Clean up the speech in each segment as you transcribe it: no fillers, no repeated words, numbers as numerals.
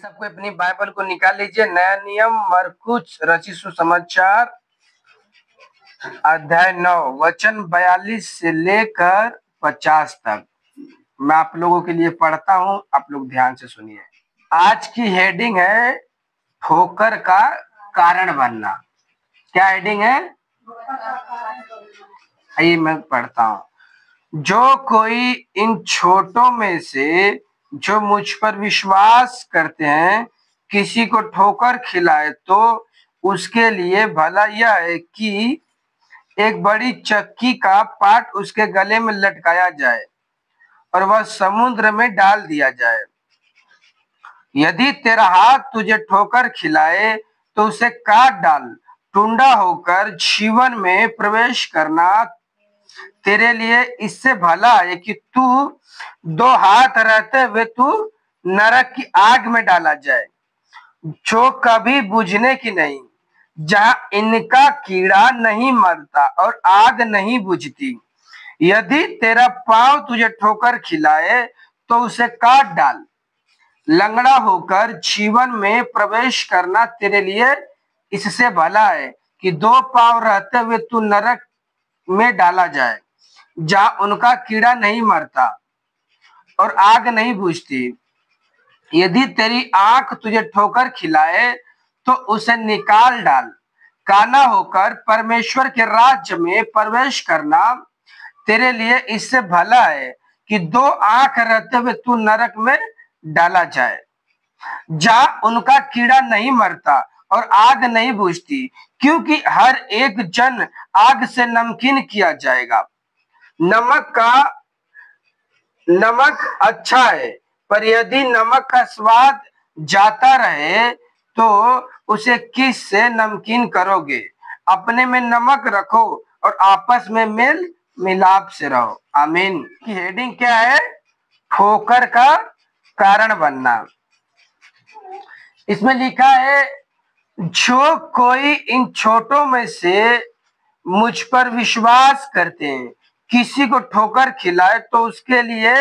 सबको अपनी बाइबल को निकाल लीजिए। नया नियम मरकुस रचित सुसमाचार अध्याय 9 वचन 42 से लेकर 50 तक मैं आप लोगों के लिए पढ़ता हूं। आप लोग ध्यान से सुनिए। आज की हेडिंग है ठोकर का कारण बनना। क्या हेडिंग है? आइए मैं पढ़ता हूं। जो कोई इन छोटों में से जो मुझ पर विश्वास करते हैं किसी को ठोकर खिलाए तो उसके लिए भला यह है कि एक बड़ी चक्की का पाट उसके गले में लटकाया जाए और वह समुद्र में डाल दिया जाए। यदि तेरा हाथ तुझे ठोकर खिलाए तो उसे काट डाल। टुंडा होकर जीवन में प्रवेश करना तेरे लिए इससे भला है कि तू दो हाथ रहते हुए तू नरक की आग में डाला जाए, जो कभी बुझने की नहीं, जहां इनका कीड़ा नहीं मरता और आग नहीं बुझती। यदि तेरा पांव तुझे ठोकर खिलाए तो उसे काट डाल। लंगड़ा होकर जीवन में प्रवेश करना तेरे लिए इससे भला है कि दो पांव रहते हुए तू नरक में डाला जाए, जहां उनका कीड़ा नहीं मरता और आग नहीं बुझती। यदि तेरी आंख तुझे ठोकर खिलाए तो उसे निकाल डाल। काना होकर परमेश्वर के राज्य में प्रवेश करना तेरे लिए इससे भला है कि दो आंख रहते हुए तू नरक में डाला जाए, जहां उनका कीड़ा नहीं मरता और आग नहीं बुझती, क्योंकि हर एक जन आग से नमकीन किया जाएगा। नमक अच्छा है, पर यदि नमक का स्वाद जाता रहे तो उसे किस से नमकीन करोगे? अपने में नमक रखो और आपस में मेल मिलाप से रहो। आमीन। की हेडिंग क्या है? ठोकर का कारण बनना। इसमें लिखा है, जो कोई इन छोटों में से मुझ पर विश्वास करते हैं किसी को ठोकर खिलाए तो उसके लिए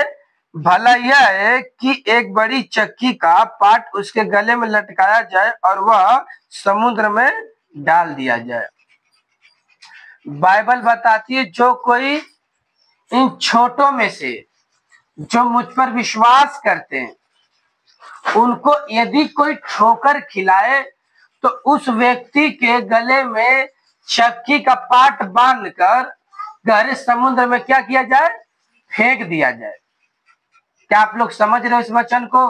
भला यह है कि एक बड़ी चक्की का पाट उसके गले में लटकाया जाए और वह समुद्र में डाल दिया जाए। बाइबल बताती है, जो कोई इन छोटों में से जो मुझ पर विश्वास करते हैं उनको यदि कोई ठोकर खिलाए तो उस व्यक्ति के गले में चक्की का पाट बांधकर गहरे समुद्र में क्या किया जाए? फेंक दिया जाए। क्या आप लोग समझ रहे हो इस वचन को?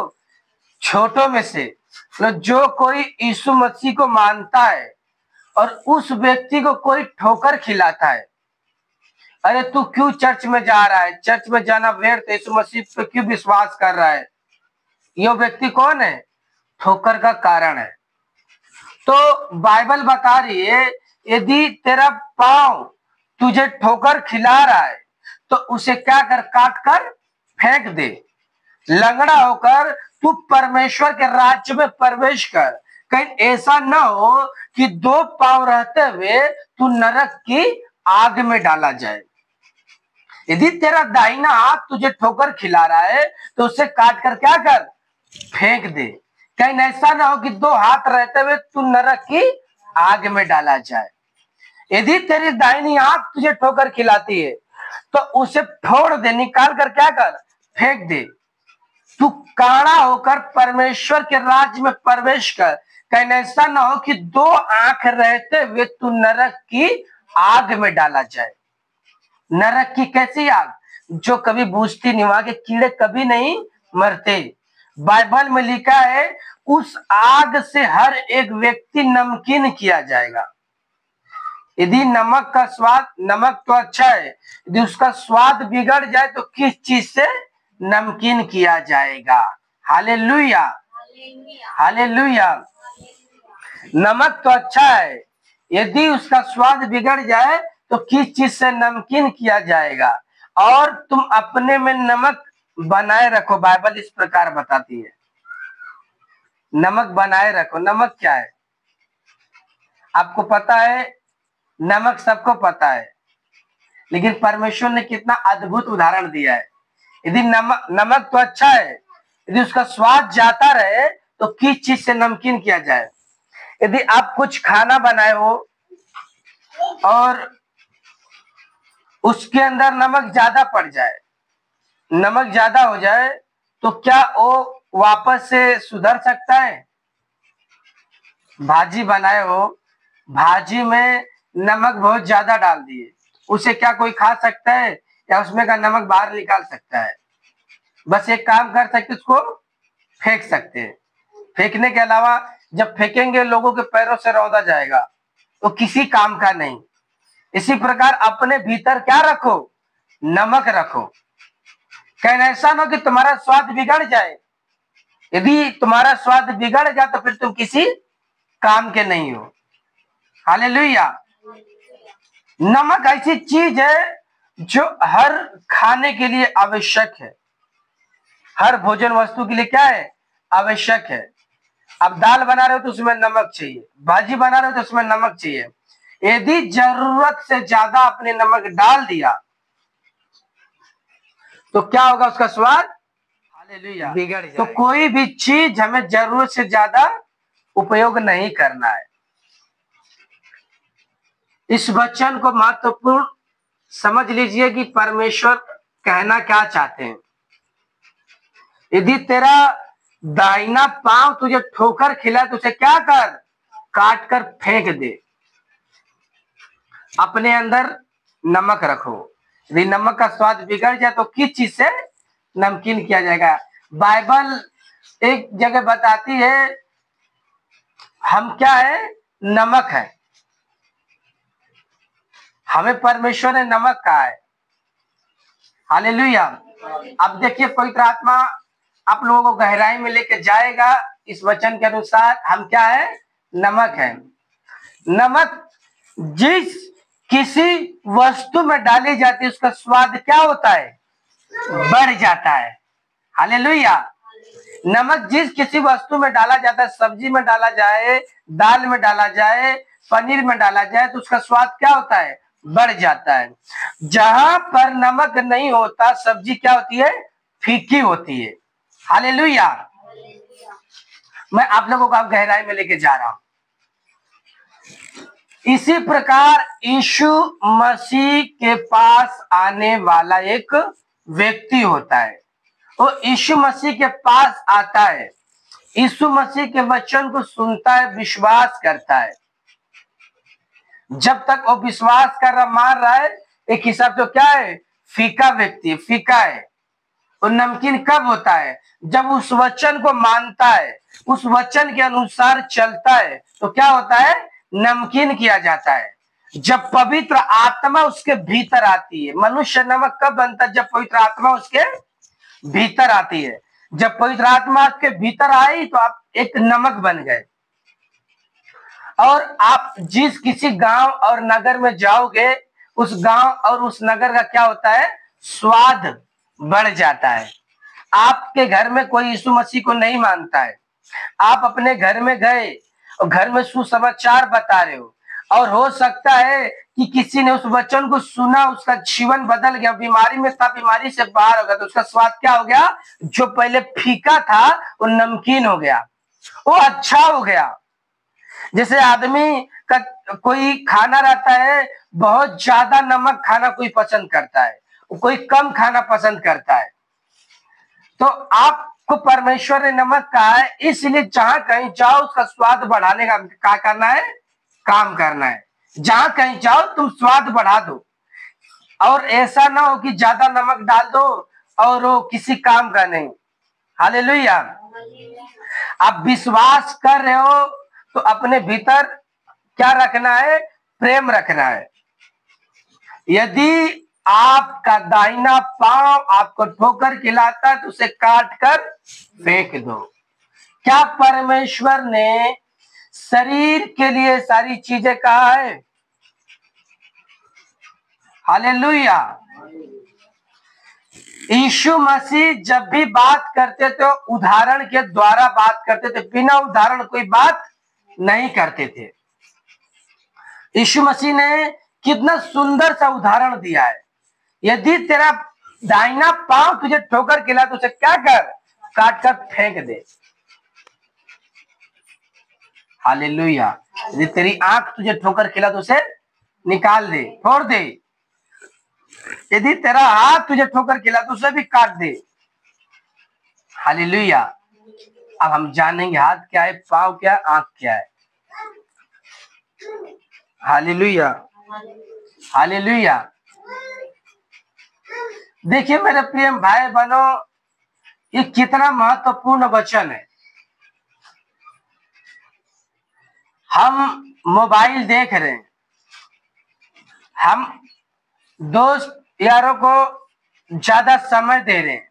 छोटों में से जो कोई यीशु मसीह को मानता है और उस व्यक्ति को कोई ठोकर खिलाता है, अरे तू क्यों चर्च में जा रहा है, चर्च में जाना व्यर्थ, यीशु मसीह पे क्यों विश्वास कर रहा है, यह व्यक्ति कौन है? ठोकर का कारण है। तो बाइबल बता रही है, यदि तेरा पांव तुझे ठोकर खिला रहा है तो उसे क्या कर? काट कर फेंक दे। लंगड़ा होकर तू परमेश्वर के राज्य में प्रवेश कर। कहीं ऐसा ना हो कि दो पांव रहते हुए तू नरक की आग में डाला जाए। यदि तेरा दाहिना हाथ तुझे ठोकर खिला रहा है तो उसे काट कर क्या कर? फेंक दे। कहीं ऐसा ना हो कि दो हाथ रहते हुए तू नरक की आग में डाला जाए। यदि तेरी दाहिनी आंख तुझे ठोकर खिलाती है तो उसे फोड़ दे, निकाल कर क्या कर? फेंक दे। तू काड़ा होकर परमेश्वर के राज्य में प्रवेश कर। कहीं ऐसा ना हो कि दो आंख रहते हुए तू नरक की आग में डाला जाए। नरक की कैसी आग? जो कभी बुझती नहीं, वहां के कीड़े कभी नहीं मरते। बाइबल में लिखा है, उस आग से हर एक व्यक्ति नमकीन किया जाएगा। यदि नमक का स्वाद, नमक तो अच्छा है, यदि उसका स्वाद बिगड़ जाए तो किस चीज से नमकीन किया जाएगा? Hallelujah, hallelujah. नमक तो अच्छा है, यदि उसका स्वाद बिगड़ जाए तो किस चीज से नमकीन किया जाएगा? और तुम अपने में नमक बनाए रखो। बाइबल इस प्रकार बताती है, नमक बनाए रखो। नमक क्या है? आपको पता है? नमक सबको पता है, लेकिन परमेश्वर ने कितना अद्भुत उदाहरण दिया है। यदि नमक तो अच्छा है, यदि उसका स्वाद जाता रहे तो किस चीज से नमकीन किया जाए। यदि आप कुछ खाना बनाए हो और उसके अंदर नमक ज्यादा पड़ जाए, नमक ज्यादा हो जाए, तो क्या वो वापस से सुधर सकता है? भाजी बनाए हो, भाजी में नमक बहुत ज्यादा डाल दिए, उसे क्या कोई खा सकता है या उसमें का नमक बाहर निकाल सकता है? बस एक काम कर सकते, उसको फेंक सकते हैं। फेंकने के अलावा जब फेंकेंगे लोगों के पैरों से रौंदा जाएगा, तो किसी काम का नहीं। इसी प्रकार अपने भीतर क्या रखो? नमक रखो। कहीं ऐसा ना कि तुम्हारा स्वाद बिगड़ जाए। यदि तुम्हारा स्वाद बिगड़ जाए तो फिर तुम किसी काम के नहीं हो। हालेलुया। नमक ऐसी चीज है जो हर खाने के लिए आवश्यक है, हर भोजन वस्तु के लिए क्या है? आवश्यक है। अब दाल बना रहे हो तो उसमें नमक चाहिए, भाजी बना रहे हो तो उसमें नमक चाहिए। यदि जरूरत से ज्यादा आपने नमक डाल दिया तो क्या होगा? उसका स्वाद हालेलुया बिगड़ जाएगा। तो कोई भी चीज हमें जरूरत से ज्यादा उपयोग नहीं करना है। इस वचन को महत्वपूर्ण समझ लीजिए कि परमेश्वर कहना क्या चाहते हैं। यदि तेरा दाहिना पांव तुझे ठोकर खिलाए तो उसे क्या कर? काट कर फेंक दे। अपने अंदर नमक रखो। यदि नमक का स्वाद बिगड़ जाए तो किस चीज से नमकीन किया जाएगा? बाइबल एक जगह बताती है हम क्या है? नमक है। हमें परमेश्वर ने नमक कहा है। हालेलुया। अब देखिए पवित्र आत्मा आप लोगों को गहराई में लेके जाएगा। इस वचन के अनुसार हम क्या है? नमक है। नमक जिस किसी वस्तु में डाली जाती है उसका स्वाद क्या होता है? बढ़ जाता है। हालेलुया। नमक जिस किसी वस्तु में डाला जाता है, सब्जी में डाला जाए, दाल में डाला जाए, पनीर में डाला जाए, तो उसका स्वाद क्या होता है? बढ़ जाता है। जहां पर नमक नहीं होता सब्जी क्या होती है? फीकी होती है। हालेलुया। मैं आप लोगों को अब गहराई में लेके जा रहा हूं। इसी प्रकार यीशु मसीह के पास आने वाला एक व्यक्ति होता है। वो यीशु मसीह के पास आता है, यीशु मसीह के वचन को सुनता है, विश्वास करता है। जब तक वो विश्वास कर रहा, मान रहा है, एक हिसाब से क्या है? फीका व्यक्ति, फीका है। और नमकीन कब होता है? जब उस वचन को मानता है, उस वचन के अनुसार चलता है, तो क्या होता है? नमकीन किया जाता है। जब पवित्र आत्मा उसके भीतर आती है। मनुष्य नमक कब बनता है? जब पवित्र आत्मा उसके भीतर आती है। जब पवित्र आत्मा आपके भीतर आई तो आप एक नमक बन गए। और आप जिस किसी गांव और नगर में जाओगे, उस गांव और उस नगर का क्या होता है? स्वाद बढ़ जाता है। आपके घर में कोई यीशु मसीह को नहीं मानता है, आप अपने घर में गए और घर में सुसमाचार बता रहे हो, और हो सकता है कि किसी ने उस वचन को सुना, उसका जीवन बदल गया, बीमारी में था, बीमारी से बाहर हो गया, तो उसका स्वाद क्या हो गया? जो पहले फीका था वो नमकीन हो गया, वो अच्छा हो गया। जैसे आदमी का कोई खाना रहता है, बहुत ज्यादा नमक खाना कोई पसंद करता है, कोई कम खाना पसंद करता है। तो आपको परमेश्वर ने नमक कहा है, इसलिए जहां कहीं जाओ उसका स्वाद बढ़ाने का क्या करना है? काम करना है। जहां कहीं जाओ तुम स्वाद बढ़ा दो, और ऐसा ना हो कि ज्यादा नमक डाल दो और वो किसी काम का नहीं। हालेलुया। आप विश्वास कर रहे हो तो अपने भीतर क्या रखना है? प्रेम रखना है। यदि आपका दाहिना पांव आपको ठोकर खिलाता है तो उसे काट कर फेंक दो। क्या परमेश्वर ने शरीर के लिए सारी चीजें कहा है? हालेलुया। यीशु मसीह जब भी बात करते थे उदाहरण के द्वारा बात करते थे, बिना उदाहरण कोई बात नहीं करते थे। यीशु मसीह ने कितना सुंदर सा उदाहरण दिया है। यदि तेरा दाहिना पांव तुझे ठोकर खिला तो उसे क्या कर? काट कर फेंक दे। हालेलुया। यदि तेरी आंख तुझे ठोकर खिला तो उसे निकाल दे, फोड़ दे। यदि तेरा हाथ तुझे ठोकर खिला तो उसे भी काट दे। हालेलुया। अब हम जानेंगे हाथ क्या है, पाँव क्या है, आंख क्या है। Hallelujah, hallelujah. देखिए मेरे प्रिय भाई बहनों, ये कितना महत्वपूर्ण वचन है। हम मोबाइल देख रहे हैं, हम दोस्त यारों को ज्यादा समय दे रहे हैं,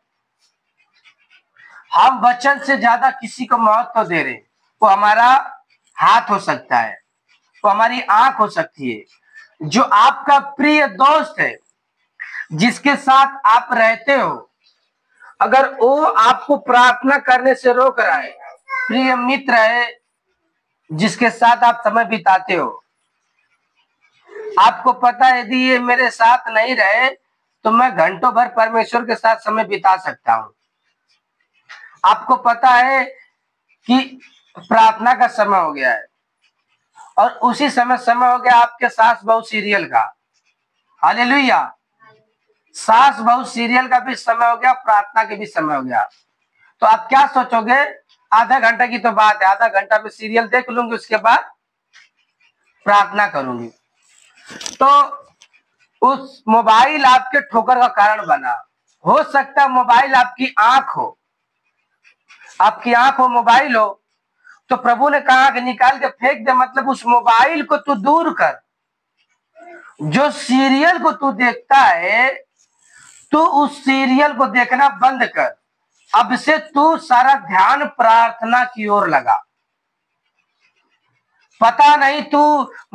हम वचन से ज्यादा किसी को महत्व दे रहे हैं। वो हमारा हाथ हो सकता है, वो हमारी आंख हो सकती है, जो आपका प्रिय दोस्त है, जिसके साथ आप रहते हो, अगर वो आपको प्रार्थना करने से रोक रहा है, प्रिय मित्र है जिसके साथ आप समय बिताते हो, आपको पता है यदि ये मेरे साथ नहीं रहे तो मैं घंटों भर परमेश्वर के साथ समय बिता सकता हूं। आपको पता है कि प्रार्थना का समय हो गया है और उसी समय हो गया आपके सास बहू सीरियल का। हालेलुया। सास बहू सीरियल का भी समय हो गया, प्रार्थना के भी समय हो गया। तो आप क्या सोचोगे, आधा घंटा की तो बात है, आधा घंटा में सीरियल देख लूंगी, उसके बाद प्रार्थना करूंगी। तो उस मोबाइल आपके ठोकर का कारण बना। हो सकता है मोबाइल आपकी आंख हो, आपकी आंख हो, मोबाइल हो, तो प्रभु ने कहा कि निकाल के फेंक दे, मतलब उस मोबाइल को तू दूर कर। जो सीरियल को तू देखता है, तू उस सीरियल को देखना बंद कर। अब से तू सारा ध्यान प्रार्थना की ओर लगा। पता नहीं तू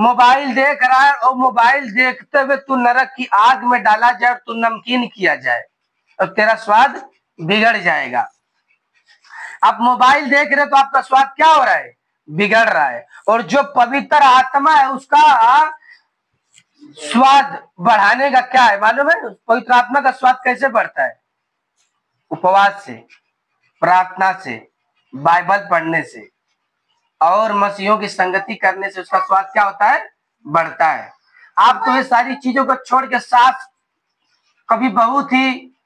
मोबाइल देख रहा है और मोबाइल देखते हुए तू नरक की आग में डाला जाए और तू नमकीन किया जाए और तेरा स्वाद बिगड़ जाएगा। आप मोबाइल देख रहे तो आपका स्वाद क्या हो रहा है, बिगड़ रहा है। और जो पवित्र आत्मा है उसका स्वाद बढ़ाने का क्या है मालूम है? पवित्र आत्मा का स्वाद कैसे बढ़ता है? उपवास से, प्रार्थना से, बाइबल पढ़ने से और मसीहों की संगति करने से उसका स्वाद क्या होता है, बढ़ता है। आप तो ये सारी चीजों को छोड़ के सास, कभी बहू थी,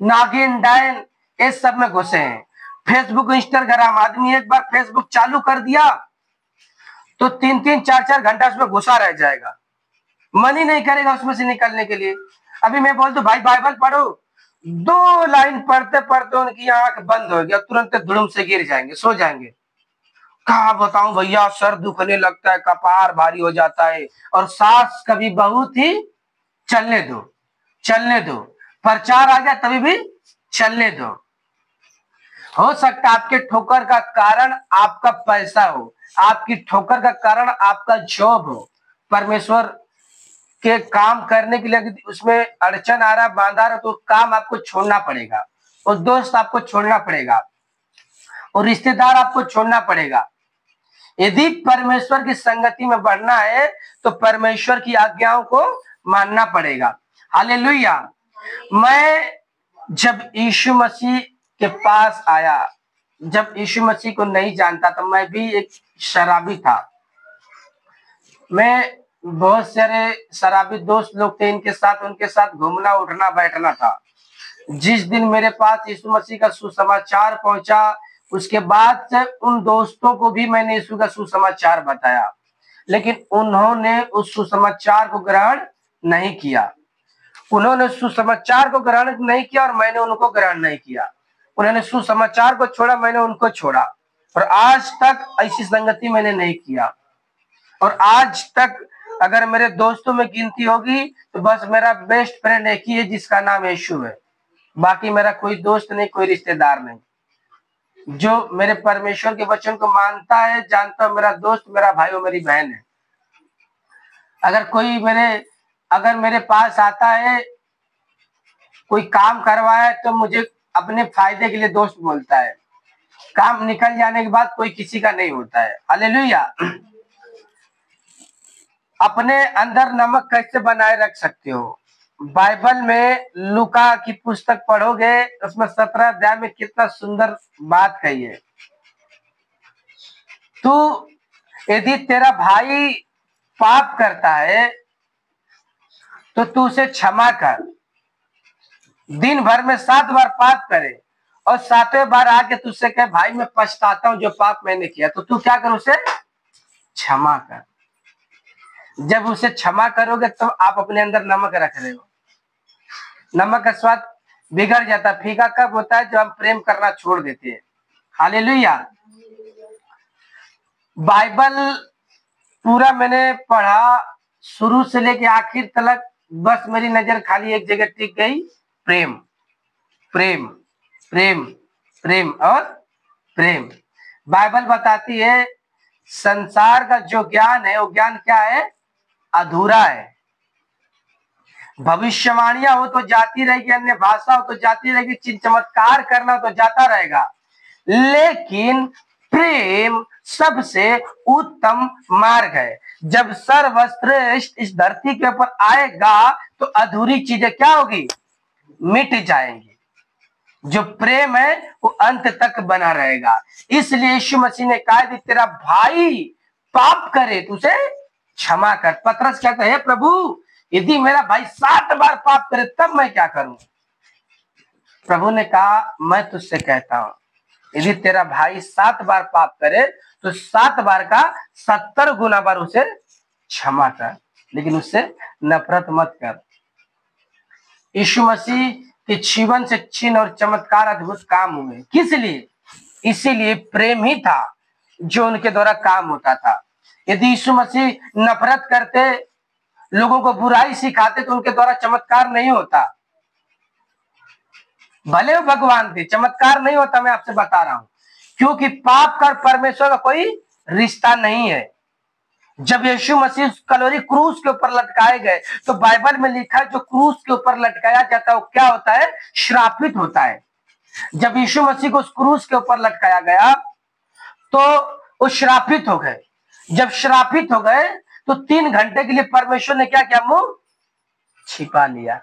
नागिन, डायन, इस सब में घुसे हैं। फेसबुक, इंस्टाग्राम, आदमी एक बार फेसबुक चालू कर दिया तो 3-3, 4-4 घंटा उसमें घुसा रह जाएगा, मन ही नहीं करेगा उसमें से निकलने के लिए। अभी मैं बोल दूं भाई बाइबल पढ़ो, 2 लाइन पढ़ते पढ़ते उनकी आंख बंद हो गया, तुरंत धुड़ुम से गिर जाएंगे, सो जाएंगे। कहा बताऊं भैया, सर दुखने लगता है, कपार भारी हो जाता है। और सास कभी बहू थी, चलने दो, चलने दो, प्रचार आ गया तभी भी चलने दो। हो सकता है आपके ठोकर का कारण आपका पैसा हो, आपकी ठोकर का कारण आपका जॉब हो। परमेश्वर के काम करने के लिए उसमें अड़चन आ रहा, बांधा रहा, तो काम आपको छोड़ना पड़ेगा, और दोस्त आपको छोड़ना पड़ेगा, और रिश्तेदार आपको छोड़ना पड़ेगा। यदि परमेश्वर की संगति में बढ़ना है तो परमेश्वर की आज्ञाओं को मानना पड़ेगा। हालेलुया। मैं जब यीशु मसीह के पास आया, जब यीशु मसीह को नहीं जानता तो मैं भी एक शराबी था। मैं बहुत सारे शराबी दोस्त लोग थे, उनके साथ घूमना उठना बैठना था। जिस दिन मेरे पास यीशु मसीह का सुसमाचार पहुंचा, उसके बाद से उन दोस्तों को भी मैंने यीशु का सुसमाचार बताया, लेकिन उन्होंने उस सुसमाचार को ग्रहण नहीं किया। उन्होंने सुसमाचार को ग्रहण नहीं किया और मैंने उनको ग्रहण नहीं किया। उन्होंने सुसमाचार को छोड़ा, मैंने उनको छोड़ा, और आज तक ऐसी संगति मैंने नहीं किया। और आज तक अगर मेरे दोस्तों में गिनती होगी तो बस मेरा बेस्ट फ्रेंड एक ही है जिसका नाम यीशु है। बाकी मेरा कोई दोस्त नहीं, कोई रिश्तेदार नहीं। जो मेरे परमेश्वर के वचन को मानता है, जानता है, मेरा दोस्त, मेरा भाई और मेरी बहन है। अगर कोई अगर मेरे पास आता है, कोई काम करवाए तो मुझे अपने फायदे के लिए दोस्त बोलता है, काम निकल जाने के बाद कोई किसी का नहीं होता है। हालेलुया। अपने अंदर नमक कैसे बनाए रख सकते हो? बाइबल में लूका की पुस्तक पढ़ोगे, उसमें 17 अध्याय में कितना सुंदर बात कही है। तू यदि तेरा भाई पाप करता है तो तू उसे क्षमा कर। दिन भर में 7 बार पाप करे और 7वें बार आके तुझसे कहे भाई मैं पछताता हूं जो पाप मैंने किया, तो तू क्या कर, उसे क्षमा कर। जब उसे क्षमा करोगे तो आप अपने अंदर नमक रख रहे हो। नमक का स्वाद बिगड़ जाता। फीका कब होता है? जब हम प्रेम करना छोड़ देते हैं। हालेलुया। बाइबल पूरा मैंने पढ़ा शुरू से लेके आखिर तक, बस मेरी नजर खाली एक जगह टिक गई, प्रेम प्रेम प्रेम प्रेम और प्रेम। बाइबल बताती है संसार का जो ज्ञान है वो ज्ञान क्या है? अधूरा है। भविष्यवाणियां हो तो जाती रहेगी, अन्य भाषा हो तो जाती रहेगी, चिन्ह चमत्कार करना हो तो जाता रहेगा, लेकिन प्रेम सबसे उत्तम मार्ग है। जब सर्वश्रेष्ठ इस धरती के ऊपर आएगा तो अधूरी चीजें क्या होगी? मिट जाएंगी। जो प्रेम है वो अंत तक बना रहेगा। इसलिए यीशु मसीह ने कहा कि तेरा भाई पाप करे तो उसे क्षमा कर। पतरस कहता है प्रभु यदि मेरा भाई 7 बार पाप करे तब मैं क्या करूं? प्रभु ने कहा मैं तुझसे कहता हूं यदि तेरा भाई 7 बार पाप करे तो 7 बार का 70 गुना बार उसे क्षमा कर, लेकिन उससे नफरत मत कर। यीशु मसीह के जीवन से चिन्ह और चमत्कार अद्भुत काम हुए, किस लिए? इसीलिए प्रेम ही था जो उनके द्वारा काम होता था। यदि यीशु मसीह नफरत करते, लोगों को बुराई सिखाते, तो उनके द्वारा चमत्कार नहीं होता। भले वो भगवान थे, चमत्कार नहीं होता। मैं आपसे बता रहा हूं, क्योंकि पाप का परमेश्वर का कोई रिश्ता नहीं है। जब यीशु मसीह कलोरी क्रूस के ऊपर लटकाए गए तो बाइबल में लिखा है जो क्रूस के ऊपर लटकाया जाता है वो क्या होता है? श्रापित होता है। जब यीशु मसीह को उस क्रूस के ऊपर लटकाया गया तो वो श्रापित हो गए। जब श्रापित हो गए तो 3 घंटे के लिए परमेश्वर ने क्या किया? मुंह छिपा लिया।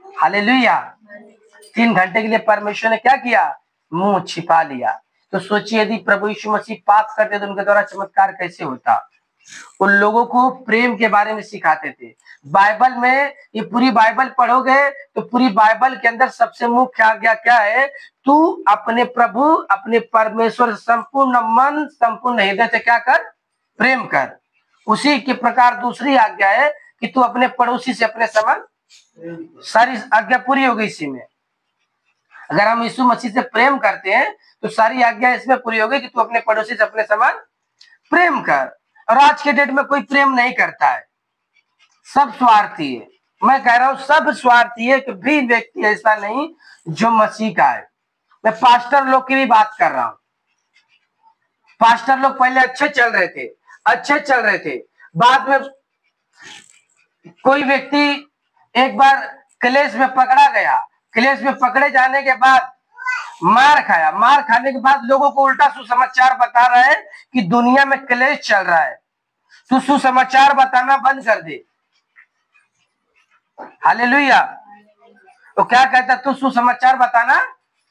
हालेलुया। 3 घंटे के लिए परमेश्वर ने क्या किया? मुंह छिपा लिया। तो सोचिए यदि प्रभु यीशु मसीह पाप करते तो उनके द्वारा चमत्कार कैसे होता? उन लोगों को प्रेम के बारे में सिखाते थे। बाइबल में ये पूरी बाइबल पढ़ोगे तो पूरी बाइबल के अंदर सबसे मुख्य आज्ञा क्या है? तू अपने प्रभु अपने परमेश्वर संपूर्ण मन संपूर्ण हृदय से क्या कर? प्रेम कर। उसी के प्रकार दूसरी आज्ञा है कि तू अपने पड़ोसी से अपने समान। सारी आज्ञा पूरी हो गई इसी में। अगर हम यीशु मसीह से प्रेम करते हैं तो सारी आज्ञा इसमें पूरी हो गई कि तू अपने पड़ोसी से अपने समान प्रेम कर। और आज के डेट में कोई प्रेम नहीं करता है, सब स्वार्थी है। मैं कह रहा हूं सब स्वार्थी है कि भी व्यक्ति ऐसा नहीं जो मसीह का है। मैं पास्टर लोग की भी बात कर रहा हूं। पास्टर लोग पहले अच्छे चल रहे थे, बाद में कोई व्यक्ति एक बार क्लेश में पकड़ा गया, क्लेश में पकड़े जाने के बाद मार खाया, मार खाने के बाद लोगों को उल्टा सुसमाचार बता रहा है कि दुनिया में क्लेश चल रहा है, तू सुसमाचार बताना बंद कर दे। हालेलुया। तो क्या कहता? तू सुसमाचार बताना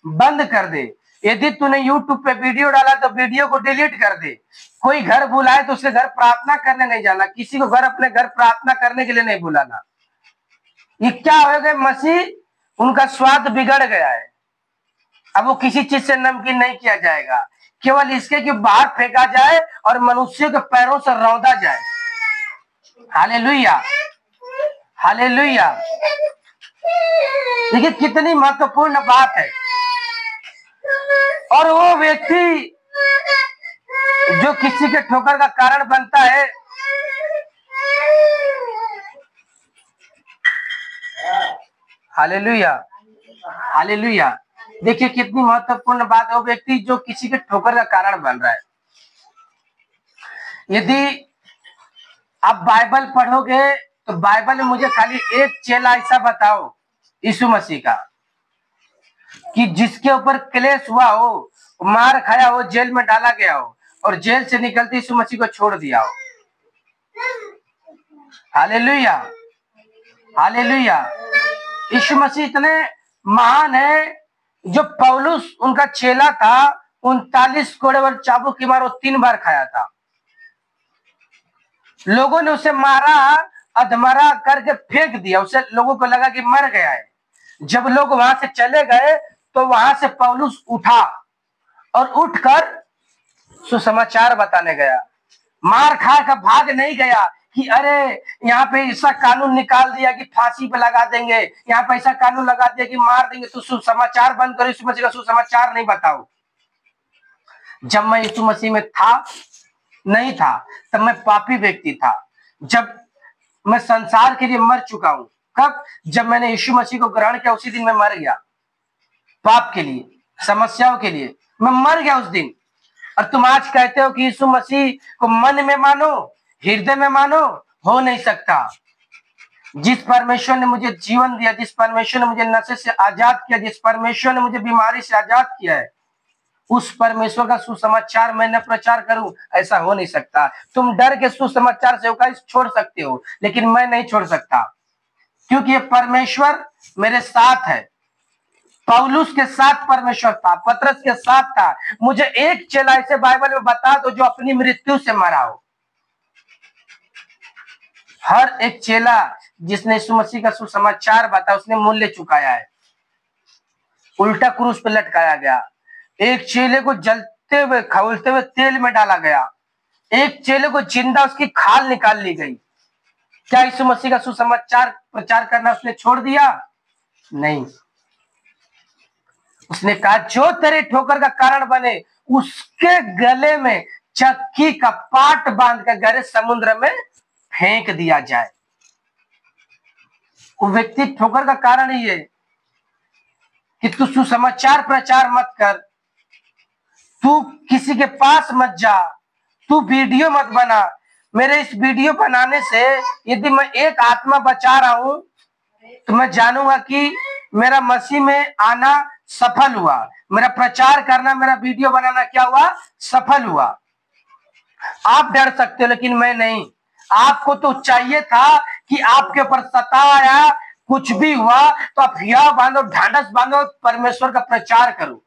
बंद कर दे। यदि तूने YouTube पे वीडियो डाला तो वीडियो को डिलीट कर दे। कोई घर बुलाए तो उसके घर प्रार्थना करने नहीं जाना, किसी को घर अपने घर प्रार्थना करने के लिए नहीं बुलाना। ये क्या हो गया? मसीह उनका स्वाद बिगड़ गया है। अब वो किसी चीज से नमकीन नहीं किया जाएगा, केवल इसके कि बाहर फेंका जाए और मनुष्यों के पैरों से रौंदा जाए। Hallelujah, hallelujah. देखिए कितनी महत्वपूर्ण बात है। और वो व्यक्ति जो किसी के ठोकर का कारण बनता है, हालेलुया, हालेलुया। देखिए कितनी महत्वपूर्ण बात है, वो व्यक्ति जो किसी के ठोकर का कारण बन रहा है। यदि आप बाइबल पढ़ोगे तो बाइबल में मुझे खाली एक चेला ऐसा बताओ यीशु मसीह का कि जिसके ऊपर क्लेश हुआ हो, मार खाया हो, जेल में डाला गया हो और जेल से निकलते यीशु मसीह को छोड़ दिया हो। Hallelujah, hallelujah. यीशु मसीह इतने महान है, जो पौलुस उनका चेला था 39 कोड़े और चाबुक की मार 3 बार खाया था। लोगों ने उसे मारा, अधमरा करके फेंक दिया उसे, लोगों को लगा कि मर गया है। जब लोग वहां से चले गए तो वहां से पौलुस उठा और उठकर सुसमाचार बताने गया। मार खा कर भाग नहीं गया कि अरे यहाँ पे ऐसा कानून निकाल दिया कि फांसी पे लगा देंगे, यहाँ पे ऐसा कानून लगा दिया कि मार देंगे, तो सुसमाचार बंद करो, यीशु मसीह का सुसमाचार नहीं बताओ। जब मैं यीशु मसीह में था, नहीं था, तब मैं पापी व्यक्ति था। जब मैं संसार के लिए मर चुका हूं, कब? जब मैंने यीशु मसीह को ग्रहण किया, उसी दिन मैं मर गया। पाप के लिए, समस्याओं के लिए मैं मर गया उस दिन। और तुम आज कहते हो कि यीशु मसीह को मन में मानो, हृदय में मानो, हो नहीं सकता। जिस परमेश्वर ने मुझे जीवन दिया, जिस परमेश्वर ने मुझे नशे से आजाद किया, जिस परमेश्वर ने मुझे बीमारी से आजाद किया है, उस परमेश्वर का सुसमाचार मैं न प्रचार करूं, ऐसा हो नहीं सकता। तुम डर के सुसमाचार से छोड़ सकते हो, लेकिन मैं नहीं छोड़ सकता, क्योंकि ये परमेश्वर मेरे साथ है। पौलुस के साथ परमेश्वर था, पतरस के साथ था। मुझे एक चेला ऐसे बाइबल में बता दो जो अपनी मृत्यु से मरा हो। हर एक चेला जिसने यीशु मसीह का सुसमाचार बताया, उसने मूल्य चुकाया है, उल्टा क्रूस पे लटकाया गया। एक चेले को जलते हुए खौलते हुए तेल में डाला गया, एक चेले को जिंदा उसकी खाल निकाल ली गई। क्या यीशु मसीह का सुसमाचार प्रचार करना उसने छोड़ दिया? नहीं। उसने कहा जो तेरे ठोकर का कारण बने, उसके गले में चक्की का पाट बांध कर गहरे समुद्र में फेंक दिया जाए। वो व्यक्ति ठोकर का कारण ही है कि तू सुसमाचार प्रचार मत कर, तू किसी के पास मत जा, तू वीडियो मत बना। मेरे इस वीडियो बनाने से यदि मैं एक आत्मा बचा रहा हूं, तो मैं जानूंगा कि मेरा मसीह में आना सफल हुआ, मेरा प्रचार करना, मेरा वीडियो बनाना क्या हुआ? सफल हुआ। आप डर सकते हो, लेकिन मैं नहीं। आपको तो चाहिए था कि आपके ऊपर सताया, कुछ भी हुआ तो आप हिया बांधो, ढांढस बांधो, परमेश्वर का प्रचार करो।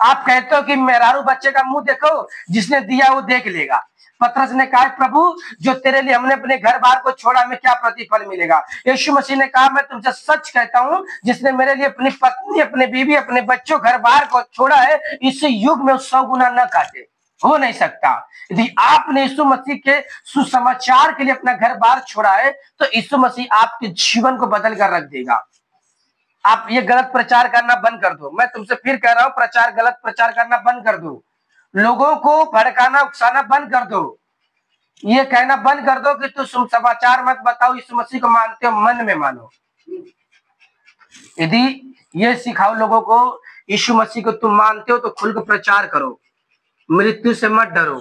आप कहते हो कि मेहरारू बच्चे का मुंह देखो, जिसने दिया वो देख लेगा। पतरस ने कहा प्रभु, जो तेरे लिए हमने अपने घर बार को छोड़ा, हमें क्या प्रतिफल मिलेगा? यीशु मसीह ने कहा मैं तुमसे सच कहता हूं, जिसने मेरे लिए अपनी पत्नी, अपने बीवी, अपने बच्चों, घर बार को छोड़ा है, इस युग में 100 गुना न काटे। हो नहीं सकता। यदि आपने यीशु मसीह के सुसमाचार के लिए अपना घर बार छोड़ा है, तो यीशु मसीह आपके जीवन को बदल कर रख देगा। आप ये गलत प्रचार करना बंद कर दो। मैं तुमसे फिर कह रहा हूं, गलत प्रचार करना बंद कर दो। लोगों को भड़काना, उकसाना बंद कर दो। ये कहना बंद कर दो कि तू समाचार मत बताओ, यीशु मसीह को मानते हो, मन में मानो। यदि ये सिखाओ लोगों को, यीशु मसीह को तुम मानते हो, तो खुलकर प्रचार करो, मृत्यु से मत डरो,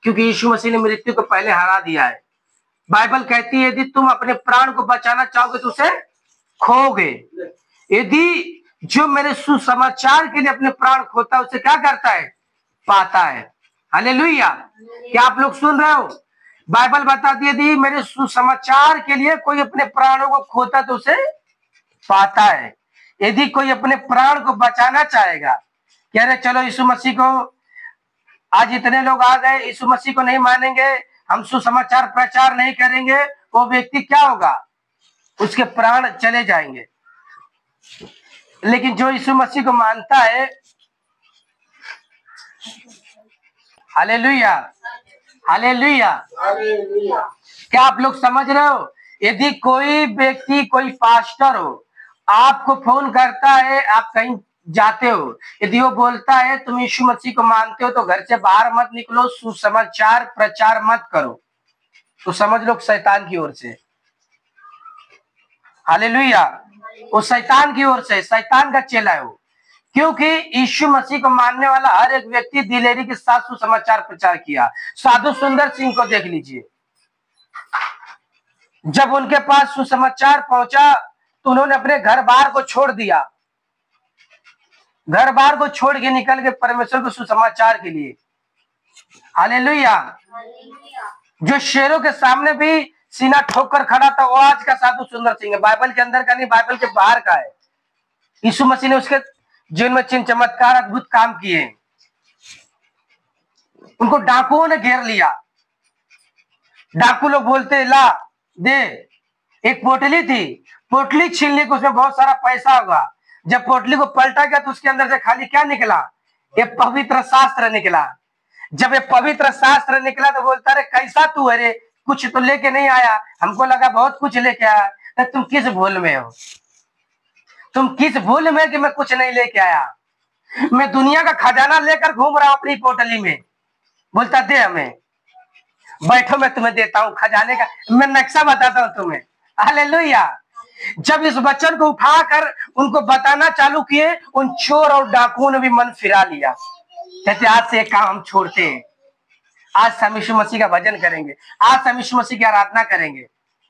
क्योंकि यीशु मसीह ने मृत्यु को पहले हरा दिया है। बाइबल कहती है यदि तुम अपने प्राण को बचाना चाहोगे तो उसे खोगे। यदि जो मेरे सुसमाचार के लिए अपने प्राण खोता है, उसे क्या करता है? पाता है। हालेलुया। क्या आप लोग सुन रहे हो? बाइबल बताती है यदि मेरे सुसमाचार के लिए कोई अपने प्राणों को खोता तो उसे पाता है। यदि कोई अपने प्राण को बचाना चाहेगा, कह रहे चलो यीशु मसीह को, आज इतने लोग आ गए, यीशु मसीह को नहीं मानेंगे, हम सुसमाचार प्रचार नहीं करेंगे, वो व्यक्ति क्या होगा? उसके प्राण चले जाएंगे। लेकिन जो यीशु मसीह को मानता है, हालेलुया, हालेलुया, क्या आप लोग समझ रहे हो? यदि कोई व्यक्ति, कोई पास्टर हो, आपको फोन करता है, आप कहीं जाते हो, यदि वो बोलता है तुम यीशु मसीह को मानते हो तो घर से बाहर मत निकलो, सुसमाचार प्रचार मत करो, तो समझ लो शैतान की ओर से। हालेलुया। वो शैतान की ओर से, शैतान का चेला है वो। क्योंकि यीशु मसीह को मानने वाला हर एक व्यक्ति दिलेरी के साथ सुसमाचार प्रचार किया। साधु सुंदर सिंह को देख लीजिए, जब उनके पास सुसमाचार पहुंचा तो उन्होंने अपने घर बार को छोड़ दिया, घर बार को छोड़ के निकल गए परमेश्वर को सुसमाचार के लिए। हालेलुया। जो शेरों के सामने भी सीना ठोक कर खड़ा था, वो आज का साधु सुंदर सिंह है। बाइबल के अंदर का नहीं, बाइबल के बाहर का है। यीशु मसीह ने उसके जीवन में चिन्ह चमत्कार अद्भुत काम किए। उनको डाकुओं ने घेर लिया, डाकू लोग बोलते ला दे। एक पोटली थी, पोटली छीन ली, उसमें बहुत सारा पैसा होगा। जब पोटली को पलटा गया तो उसके अंदर से खाली क्या निकला? ये पवित्र शास्त्र निकला। जब ये पवित्र शास्त्र निकला तो बोलता रे कैसा तू है रे, कुछ तो लेके नहीं आया, हमको लगा बहुत कुछ लेके आया। तो तुम किस भूल में हो? तुम किस भूल में कि मैं कुछ नहीं लेके आया? मैं दुनिया का खजाना लेकर घूम रहा हूं अपनी पोटली में। बोलता दे हमें, बैठो मैं तुम्हें देता हूं खजाने का, मैं नक्शा बताता हूं तुम्हें। हालेलुया। जब इस वचन को उठाकर उनको बताना चालू किए, उन चोर और डाकुओं ने भी मन फिरा लिया। कहते आज से एक काम हम छोड़ते हैं, आज हम यीशु मसीह का भजन करेंगे, आज हम यीशु मसीह की आराधना करेंगे।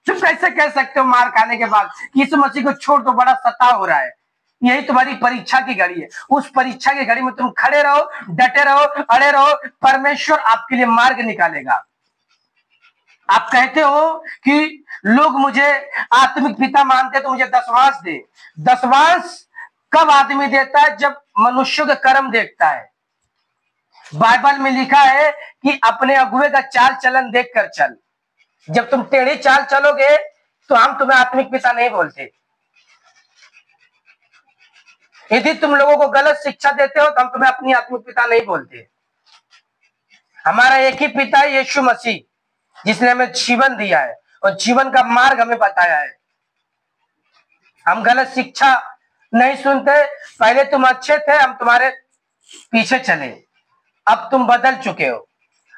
तुम कैसे कह सकते हो मार खाने के बाद यीशु मसीह को छोड़, तो बड़ा सताव हो रहा है। यही तुम्हारी परीक्षा की घड़ी है। उस परीक्षा की घड़ी में तुम खड़े रहो, डटे रहो, अड़े रहो, परमेश्वर आपके लिए मार्ग निकालेगा। आप कहते हो कि लोग मुझे आत्मिक पिता मानते तो मुझे दशवांश दे। दशवांश कब आदमी देता है? जब मनुष्यों के कर्म देखता है। बाइबल में लिखा है कि अपने अगुए का चाल चलन देख कर चल। जब तुम टेढ़ी चाल चलोगे तो हम तुम्हें आत्मिक पिता नहीं बोलते। यदि तुम लोगों को गलत शिक्षा देते हो तो हम तुम्हें अपनी आत्मिक पिता नहीं बोलते। हमारा एक ही पिता है, यीशु मसीह, जिसने हमें जीवन दिया है और जीवन का मार्ग हमें बताया है। हम गलत शिक्षा नहीं सुनते। पहले तुम अच्छे थे, हम तुम्हारे पीछे चले, अब तुम बदल चुके हो,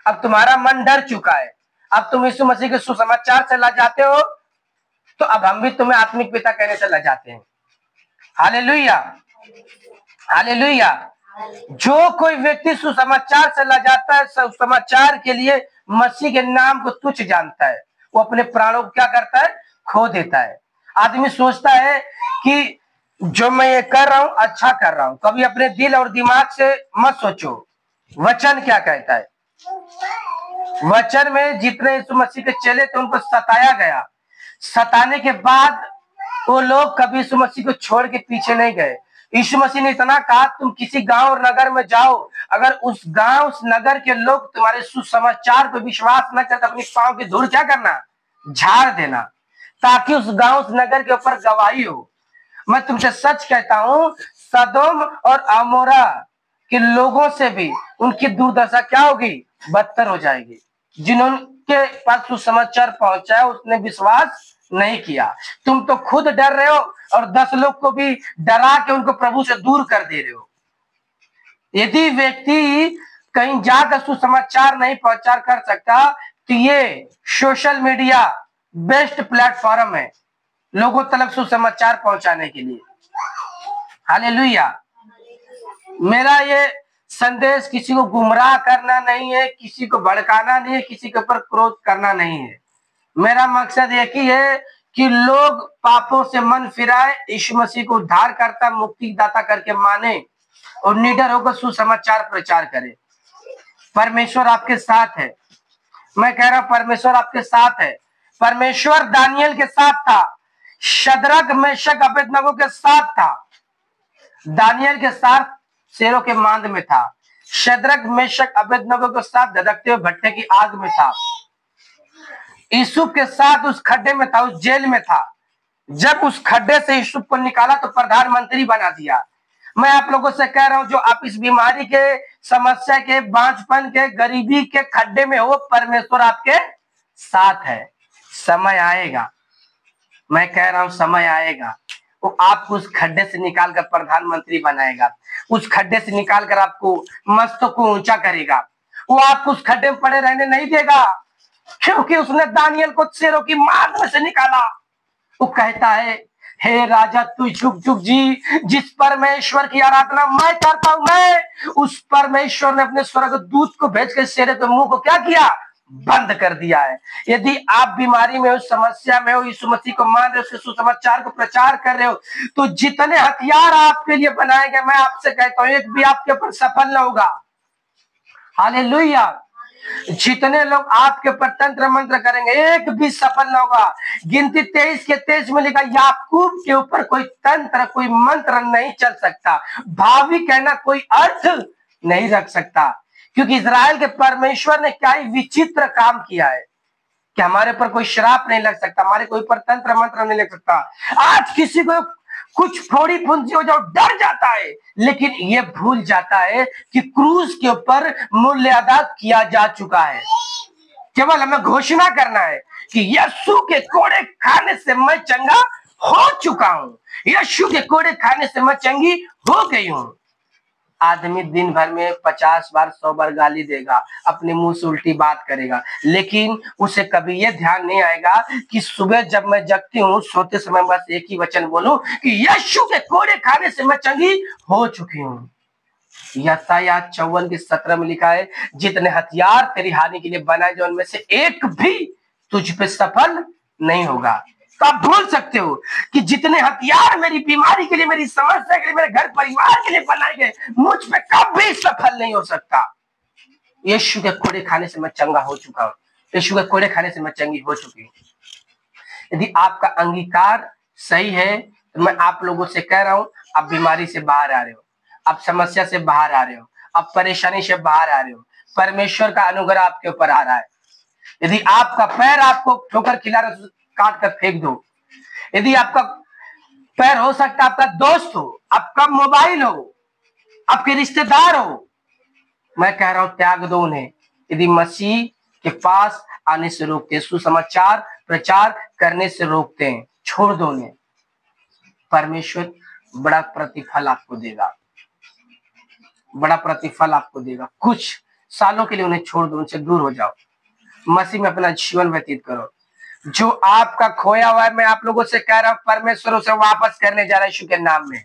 अब तुम्हारा मन डर चुका है, अब तुम यीशु मसीह के सुसमाचार से लजाते हो, तो अब हम भी तुम्हें आत्मिक पिता कहने से लजाते हैं। Hallelujah, hallelujah. जो कोई व्यक्ति सुसमाचार से लजाता है, सुसमाचार के लिए मसीह के नाम को तुच्छ जानता है, वो अपने प्राणों को क्या करता है? खो देता है। आदमी सोचता है कि जो मैं ये कर रहा हूं अच्छा कर रहा हूं। कभी अपने दिल और दिमाग से मत सोचो वचन क्या कहता है। वचन में जितने यीशु मसीह के चेले थे उनको सताया गया। सताने के बाद वो लोग कभी यीशु मसीह को छोड़ के पीछे नहीं गए। यीशु मसीह ने इतना कहा तुम किसी गांव और नगर में जाओ, अगर उस गांव उस नगर के लोग तुम्हारे सुसमाचार पर विश्वास न करते, अपनी पांव की धूल क्या करना? झाड़ देना, ताकि उस गांव उस नगर के ऊपर गवाही हो। मैं तुमसे सच कहता हूं, सदोम और अमोरा के लोगों से भी उनकी दुर्दशा क्या होगी? बदतर हो जाएगी। जिन्होंने पास सुसमाचार पहुंचाया उसने विश्वास नहीं किया। तुम तो खुद डर रहे हो और 10 लोग को भी डरा के उनको प्रभु से दूर कर दे रहे हो। यदि व्यक्ति कहीं जाकर सुसमाचार नहीं प्रचार कर सकता तो ये सोशल मीडिया बेस्ट प्लेटफॉर्म है लोगों तक सुसमाचार पहुंचाने के लिए। हालेलुया। मेरा ये संदेश किसी को गुमराह करना नहीं है, किसी को भड़काना नहीं है, किसी के ऊपर क्रोध करना नहीं है। मेरा मकसद एक ही है कि लोग पापों से मन फिराए, यीशु मसीह को उद्धारकर्ता मुक्तिदाता करके माने और निडर होकर सुसमाचार प्रचार करे। परमेश्वर आपके साथ है। मैं कह रहा हूं परमेश्वर आपके साथ है। परमेश्वर दानियल के साथ था, शद्रक मेशक अबेदनगो के साथ था। दानियल के साथ शेरों के मांद में था, शद्रक मेशक अबेदनगो के साथ धधकते हुए भट्टे की आग में था, यूसुफ के साथ उस खड्डे में था, उस जेल में था। जब उस खड्डे से यूसुफ को निकाला तो प्रधानमंत्री बना दिया। मैं आप लोगों से कह रहा हूं जो आप इस बीमारी के, समस्या के, बांझपन के, गरीबी के खड्डे में हो, परमेश्वर आपके साथ है। समय आएगा, मैं कह रहा हूं समय आएगा, वो आपको उस खड्डे से निकालकर प्रधानमंत्री बनाएगा। उस खड्डे से निकालकर आपको मस्तक को ऊंचा करेगा। वो आपको उस खड्डे में पड़े रहने नहीं देगा, क्योंकि उसने दानियल को शेरों की मार में से निकाला। वो कहता है हे राजा तू झुक झुक जी, जिस परमेश्वर की आराधना मैं करता हूं, मैं उस परमेश्वर ने अपने स्वर्गदूत को भेज के शेरे के मुंह को क्या किया? बंद कर दिया है। यदि आप बीमारी में हो, समस्या में हो, यीशु मसीह को मान रहे हो, उसके सुसमाचार को प्रचार कर रहे हो, तो जितने हथियार आपके लिए बनाए गए, मैं आपसे कहता हूं एक भी आपके ऊपर सफल न होगा। हालेलुया। जितने लोग आपके ऊपर तंत्र मंत्र करेंगे एक भी सफल न होगा। गिनती 23 के 23 में लिखा याकूब के ऊपर कोई तंत्र, कोई मंत्र नहीं चल सकता, भावी कहना कोई अर्थ नहीं रख सकता, क्योंकि इजराइल के परमेश्वर ने क्या ही विचित्र काम किया है। कि हमारे ऊपर कोई श्राप नहीं लग सकता, हमारे कोई पर तंत्र मंत्र नहीं लग सकता। आज किसी को कुछ फोड़ी फुंसी हो जाओ डर जाता है, लेकिन ये भूल जाता है कि क्रूज के ऊपर मूल्य अदा किया जा चुका है। केवल हमें घोषणा करना है कि यीशु के कोड़े खाने से मैं चंगा हो चुका हूं, यीशु के कोड़े खाने से मैं चंगी हो गई हूं। आदमी दिन भर में 50 बार 100 बार गाली देगा, अपने मुंह से उल्टी बात करेगा, लेकिन उसे कभी यह ध्यान नहीं आएगा कि सुबह जब मैं जगती हूँ सोते समय बस एक ही वचन बोलूं कि यीशु के कोड़े खाने से मैं चंगी हो चुकी हूँ। यशायाह 54:17 में लिखा है, जितने हथियार तेरी हानि के लिए बनाए जाए उनमें से एक भी तुझ पे सफल नहीं होगा। तो आप भूल सकते हो कि जितने हथियार मेरी बीमारी के लिए, मेरी समस्या के लिए, मेरे घर परिवार के लिए बनाए गए, मुझ पे कभी सफल नहीं हो सकता। यीशु के कोड़े खाने से मैं चंगा हो चुका हूँ, यीशु के कोड़े खाने से मैं चंगी हो चुकी हूँ। यदि आपका अंगीकार सही है तो मैं आप लोगों से कह रहा हूं, आप बीमारी से बाहर आ रहे हो, आप समस्या से बाहर आ रहे हो, आप परेशानी से बाहर आ रहे हो, परमेश्वर का अनुग्रह आपके ऊपर आ रहा है। यदि आपका पैर आपको ठोकर खिला रहा है, काट कर फेंक दो। यदि आपका पैर हो सकता है आपका दोस्त हो, आपका मोबाइल हो, आपके रिश्तेदार हो, मैं कह रहा हूं त्याग दो उन्हें। यदि मसीह के पास आने से रोकते, सुसमाचार प्रचार करने से रोकते हैं, छोड़ दो उन्हें। परमेश्वर बड़ा प्रतिफल आपको देगा, बड़ा प्रतिफल आपको देगा। कुछ सालों के लिए उन्हें छोड़ दो, उनसे दूर हो जाओ, मसीह में अपना जीवन व्यतीत करो। जो आपका खोया हुआ है, मैं आप लोगों से कह रहा हूं, परमेश्वर उसे वापस करने जा रहा है यीशु के नाम में।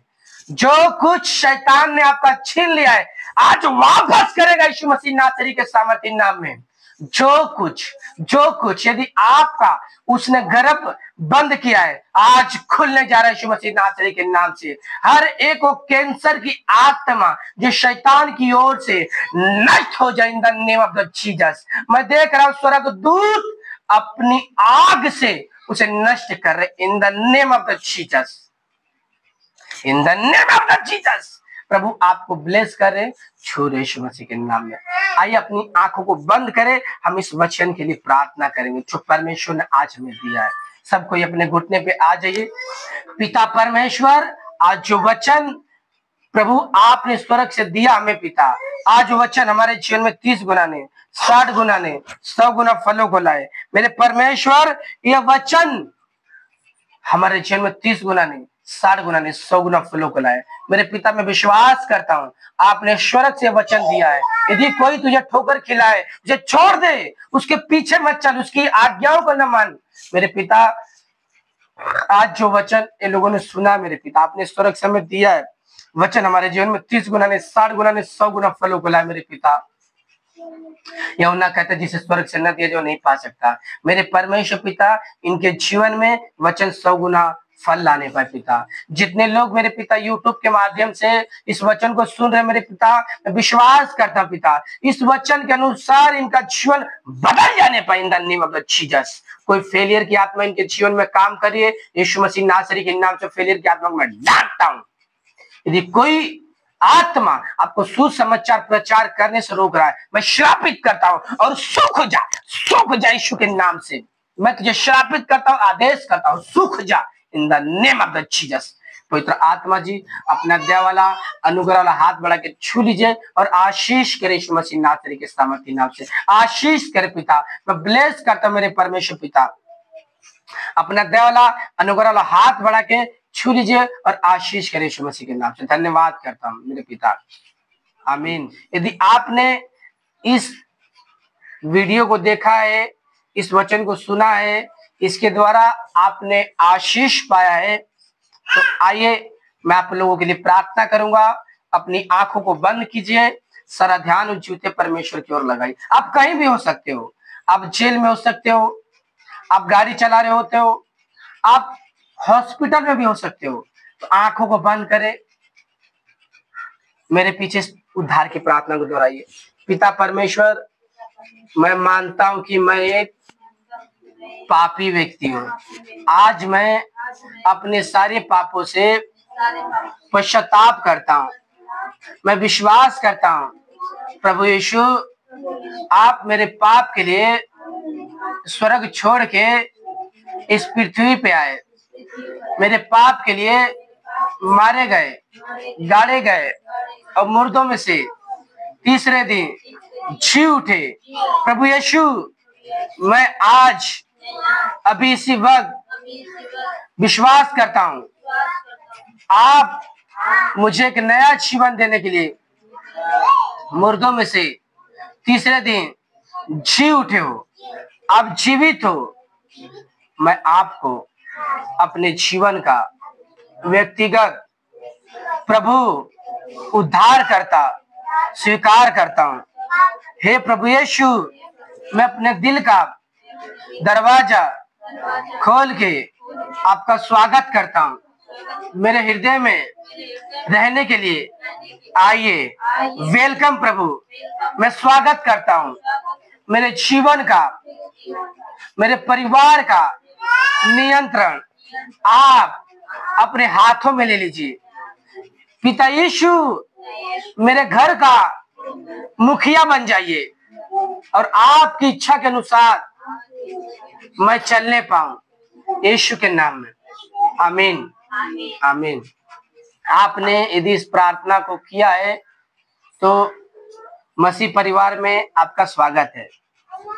जो कुछ शैतान ने आपका छीन लिया है, आज वापस करेगा यीशु मसीह नासरी के सामर्थ्य नाम में। जो कुछ यदि आपका उसने गर्भ बंद किया है, आज खुलने जा रहा है यीशु मसीह नासरी के नाम से। हर एक को कैंसर की आत्मा जो शैतान की ओर से नष्ट हो जाए इन the name of the Jesus. मैं देख रहा हूं स्वर्गदूत अपनी आग से उसे नष्ट कर रहे in the name of the Jesus, in the name of the Jesus. प्रभु आपको ब्लेस करे छोरे यीशु मसीह के नाम में। आइए अपनी आंखों को बंद करें, हम इस वचन के लिए प्रार्थना करेंगे जो परमेश्वर ने आज हमें दिया है। सब कोई अपने घुटने पे आ जाइए। पिता परमेश्वर, आज जो वचन प्रभु आपने स्वर्ग से दिया हमें पिता, आज वचन हमारे जीवन में 30 गुना ने, 60 गुना ने, 100 गुना फलों को लाए। मेरे परमेश्वर, यह वचन हमारे जीवन में 30 गुना नहीं, 60 गुना नहीं, 100 गुना फलों को लाए। मेरे पिता, मैं विश्वास करता हूँ आपने स्वर्ग से वचन दिया है। यदि कोई तुझे ठोकर खिलाए, उसे छोड़ दे, उसके पीछे मत चल, उसकी आज्ञाओं को न मान। मेरे पिता, आज जो वचन इन लोगों ने सुना मेरे पिता, आपने स्वर्ग से हमें दिया है, वचन हमारे जीवन में 30 गुना ने, 60 गुना ने, 100 गुना फलों को लाए। मेरे पिता, यूहन्ना कहता है जिसे स्वर्ग से न दिया जो नहीं पा सकता। मेरे परमेश्वर पिता, इनके जीवन में वचन 100 गुना फल लाने पाए पिता। जितने लोग मेरे पिता यूट्यूब के माध्यम से इस वचन को सुन रहे मेरे पिता, मैं विश्वास करता पिता, इस वचन के अनुसार इनका जीवन बदल जाने पाए इन the name of the Jesus. कोई फेलियर की आत्मा इनके जीवन में काम करिए, यीशु मसीह नासरी के नाम से फेलियर की आत्मा को मैं डांटता हूं। यदि कोई आत्मा आपको सुसमाचार प्रचार करने से रोक रहा है, मैं श्रापित करता हूं और सूख जा यीशु के नाम से। मैं तुझे श्रापित करता हूं, आदेश करता हूं, सूख जा इन the name of the Jesus. पवित्र आत्मा जी, अपना दया वाला अनुग्रह वाला हाथ बढ़ा के छू लीजिए और आशीष करे यीशु मसीह नासरी के सामर्थ्य नाम से। आशीष करे पिता, मैं ब्लेस करता हूं मेरे परमेश्वर पिता, अपना दया वाला अनुग्रह वाला हाथ बढ़ा के छू लीजिए और आशीष करे यीशु मसीह के नाम से। धन्यवाद करता हूं मेरे पिता, आमीन। यदि आपने इस वीडियो को देखा है, इस वचन को सुना है, इसके द्वारा आपने आशीष पाया है, तो आइए मैं आप लोगों के लिए प्रार्थना करूंगा। अपनी आंखों को बंद कीजिए, सारा ध्यान उस जीवित परमेश्वर की ओर लगाइए। आप कहीं भी हो सकते हो, आप जेल में हो सकते हो, आप गाड़ी चला रहे होते हो, आप हॉस्पिटल में भी हो सकते हो, तो आंखों को बंद करें, मेरे पीछे उद्धार की प्रार्थना को दोहराइए। पिता परमेश्वर, मैं मानता हूं कि मैं एक पापी व्यक्ति हूं। आज मैं अपने सारे पापों से पश्चाताप करता हूं। मैं विश्वास करता हूं प्रभु यीशु, आप मेरे पाप के लिए स्वर्ग छोड़ के इस पृथ्वी पे आए, मेरे पाप के लिए मारे गए, गाड़े गए और मुर्दों में से तीसरे दिन जी उठे। प्रभु यीशु, मैं आज अभी इसी वक्त विश्वास करता हूँ आप मुझे एक नया जीवन देने के लिए मुर्दों में से तीसरे दिन जी उठे हो, आप जीवित हो। मैं आपको अपने जीवन का व्यक्तिगत प्रभु उद्धार करता स्वीकार करता हूँ। हे प्रभु यीशु, मैं अपने दिल का दरवाजा खोल के आपका स्वागत करता हूँ। मेरे हृदय में रहने के लिए आइए। वेलकम प्रभु, मैं स्वागत करता हूँ। मेरे जीवन का, मेरे परिवार का नियंत्रण आप अपने हाथों में ले लीजिए। पिता यीशु, मेरे घर का मुखिया बन जाइए और आपकी इच्छा के अनुसार मैं चलने पाऊं, यीशु के नाम में, आमीन आमीन। आपने यदि इस प्रार्थना को किया है तो मसीह परिवार में आपका स्वागत है।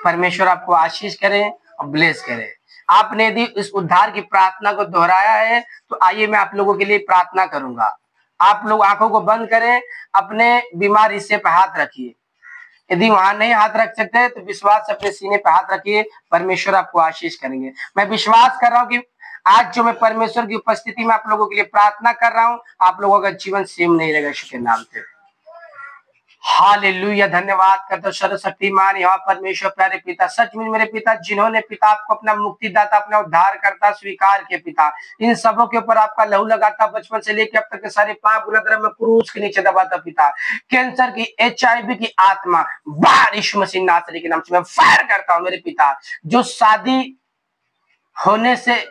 परमेश्वर आपको आशीष करे और ब्लेस करे। आपने यदि इस उद्धार की प्रार्थना को दोहराया है तो आइए मैं आप लोगों के लिए प्रार्थना करूंगा। आप लोग आंखों को बंद करें, अपने बीमार हिस्से पर हाथ रखिए। यदि वहां नहीं हाथ रख सकते तो विश्वास से अपने सीने पर हाथ रखिए, परमेश्वर आपको आशीष करेंगे। मैं विश्वास कर रहा हूँ कि आज जो मैं परमेश्वर की उपस्थिति में आप लोगों के लिए प्रार्थना कर रहा हूँ, आप लोगों का जीवन सेम नहीं रहेगा यीशु के नाम से। हालेलुया, धन्यवाद करता हूं सर्वशक्तिमान यहोवा परमेश्वर, प्यारे पिता, सचमुच मेरे पिता, जिन्होंने पिता आपको अपना मुक्तिदाता, अपना उद्धार करता स्वीकार किया पिता, इन सबों के ऊपर आपका लहू लगाता, बचपन से लेकर अब तक के सारे पाप गुनाह में क्रूस के नीचे दबाता पिता। कैंसर की, HIV की आत्मा बाहर यीशु मसीह नासरी के नाम से मैं फायर करता हूं मेरे पिता। जो शादी होने से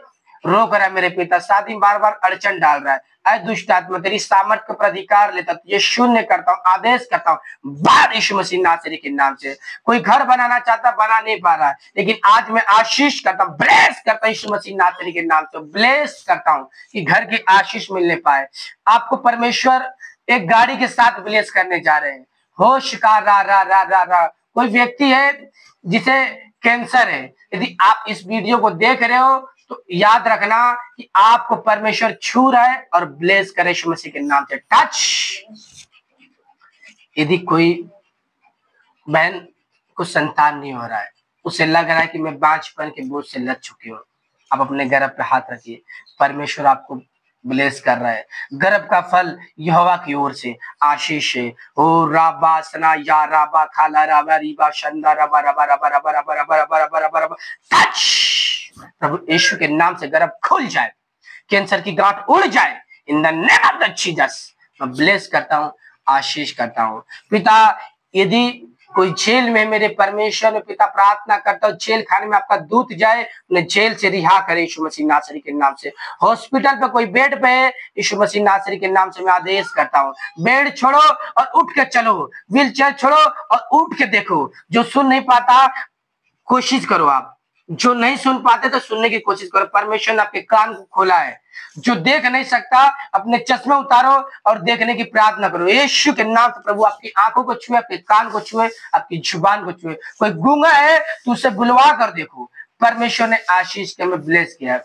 रोक रहा है मेरे पिता, शादी बार बार अड़चन डाल रहा है, दुष्ट आत्मा तेरी सामर्थ्य का अधिकार लेता ये शून्य करता हूँ, आदेश करता हूँ बाहर यीशु मसीह नासरी के नाम से। कोई घर बनाना चाहता, बना नहीं पा रहा है, लेकिन आज मैं आशीष करता हूँ, ब्लेस करता हूँ यीशु मसीह नासरी के नाम से, ब्लेस करता हूँ कि घर की आशीष मिलने पाए। आपको परमेश्वर एक गाड़ी के साथ ब्लेस करने जा रहे हैं। होश का रा रा रा रा रा। कोई व्यक्ति है जिसे कैंसर है, यदि आप इस वीडियो को देख रहे हो तो याद रखना कि आपको परमेश्वर छू रहा है और ब्लेस करे यीशु मसीह के नाम से। टच। यदि कोई बहन को संतान नहीं हो रहा है, उसे लग रहा है कि मैं बांझपन के बोझ से लद चुकी हूँ, आप अपने गर्भ पे हाथ रखिए, परमेश्वर आपको ब्लेस कर रहा है। गर्भ का फल यहोवा की ओर से आशीष है। ओ राबा सना या राबा खाला राबा रीबा शंदा रबा रबा रबा रबा रबा रबा रबा रबा रबा रबा। टच। प्रभु यीशु के नाम से गर्भ खुल जाए, कैंसर की गांठ उड़ जाए इन the name of the Jesus. मैं ब्लेस करता हूँ, आशीष करता हूँ पिता। यदि कोई जेल में मेरे परमेश्वर में पिता प्रार्थना करता हूँ, जेल खाने में आपका दूत जाए, उन्हें जेल से रिहा करे यीशु मसीह नासरी के नाम से। हॉस्पिटल पे कोई बेड पे है, यीशु मसीह नासरी के नाम से मैं आदेश करता हूँ, बेड छोड़ो और उठ के चलो, व्हील चेयर छोड़ो और उठ के देखो। जो सुन नहीं पाता कोशिश करो, आप जो नहीं सुन पाते तो सुनने की कोशिश करो। परमेश्वर ने आपके कान को खोला है। जो देख नहीं सकता अपने चश्मे उतारो और देखने की प्रार्थना करो यीशु के नाम से। प्रभु आपकी आंखों को छुए, आपके कान को छुए, आपकी जुबान को छुए। कोई गूंगा है तो उसे बुलवा कर देखो। परमेश्वर ने आशीष के में ब्लेस किया।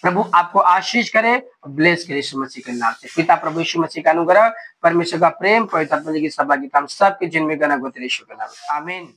प्रभु आपको आशीष करे, ब्लेस करे यीशु मसीह के नाम से। पिता प्रभु यीशु मसीह का अनुग्रह, परमेश्वर का प्रेम, पवित्र आत्मा की सहभागिता हम सबके जिनमें गना गोत्र यीशु के नाम, आमीन।